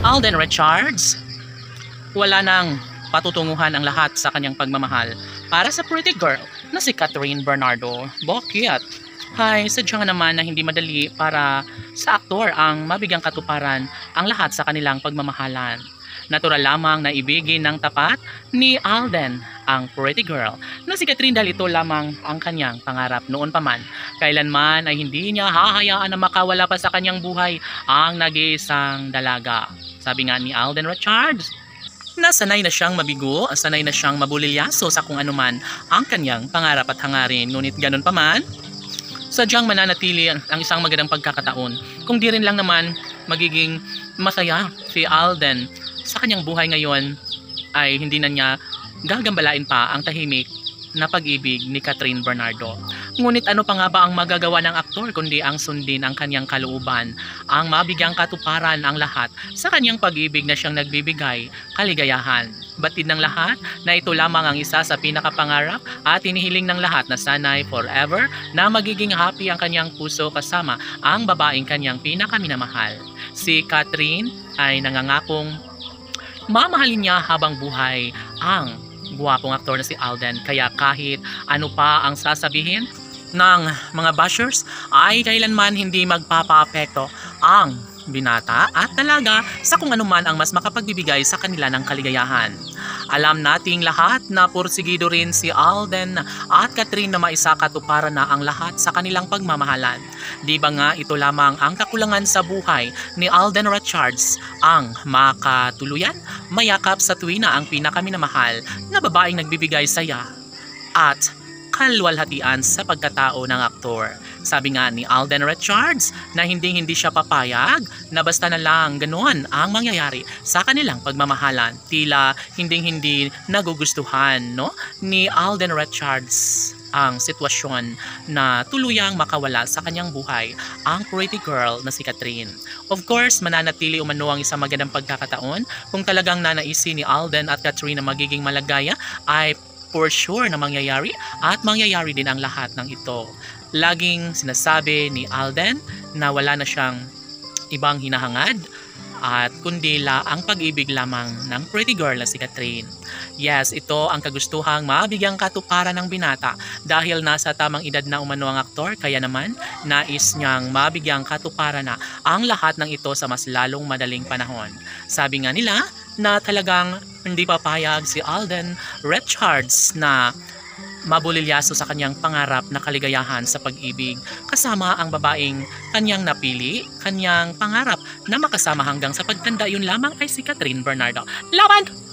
Alden Richards, wala nang patutunguhan ang lahat sa kanyang pagmamahal para sa pretty girl na si Catherine Bernardo. Bakit? Sadya nga naman na hindi madali para sa aktor ang mabigyang katuparan ang lahat sa kanilang pagmamahalan. Natural lamang na ibigin ng tapat ni Alden ang pretty girl na si Catherine dahil ito lamang ang kanyang pangarap noon pa man. Kailanman ay hindi niya hahayaan na makawala pa sa kanyang buhay ang nag-iisang dalaga. Sabi nga ni Alden Richards, na sanay na siyang mabigo, sanay na siyang mabulilyaso sa kung anuman ang kanyang pangarap at hangarin. Ngunit ganun pa man, sadyang mananatili ang isang magandang pagkakataon. Kung di rin lang naman magiging masaya si Alden sa kanyang buhay ngayon, ay hindi na niya gagambalain pa ang tahimik na pag-ibig ni Catherine Bernardo. Ngunit ano pa nga ba ang magagawa ng aktor kundi ang sundin ang kanyang kalooban, ang mabigyang katuparan ang lahat sa kanyang pag-ibig na siyang nagbibigay kaligayahan. Batid ng lahat na ito lamang ang isa sa pinakapangarap at inihiling ng lahat na sanay forever na magiging happy ang kanyang puso kasama ang babaeng kanyang pinakaminamahal. Si Catherine ay nangangakong mamahalin niya habang buhay ang guwapong aktor na si Alden, kaya kahit ano pa ang sasabihin ng mga bashers ay kailanman hindi magpapaapekto ang binata at dalaga sa kung anuman ang mas makapagbibigay sa kanila ng kaligayahan. Alam nating lahat na pursigido rin si Alden at Catherine na maisakatuparan na ang lahat sa kanilang pagmamahalan. Di ba nga ito lamang ang kakulangan sa buhay ni Alden Richards, ang makatuluyan, mayakap sa tuwina ang pinakaminamahal na babaeng nagbibigay saya at kalwalhatian sa pagkatao ng aktor. Sabi nga ni Alden Richards na hindi siya papayag na basta na lang ganoon ang mangyayari sa kanilang pagmamahalan. Tila hindi nagugustuhan ni Alden Richards ang sitwasyon na tuluyang makawala sa kanyang buhay ang pretty girl na si Catherine. Of course, mananatili umano ang isang magandang pagkakataon kung talagang nanaisin ni Alden at Catherine na magiging malagaya, ay for sure na mangyayari at mangyayari din ang lahat ng ito. Laging sinasabi ni Alden na wala na siyang ibang hinahangad at kundi ang pag-ibig lamang ng pretty girl na si Catherine. Yes, ito ang kagustuhang mabigyang katuparan ng binata dahil nasa tamang edad na umano ang aktor, kaya naman nais niyang mabigyang katuparan na ang lahat ng ito sa mas lalong madaling panahon. Sabi nga nila na talagang hindi papayag si Alden Richards na mabulilyaso sa kanyang pangarap na kaligayahan sa pag-ibig kasama ang babaeng kanyang napili, kanyang pangarap na makasama hanggang sa pagtanda. Yun lamang ay si Catherine Bernardo. Laban!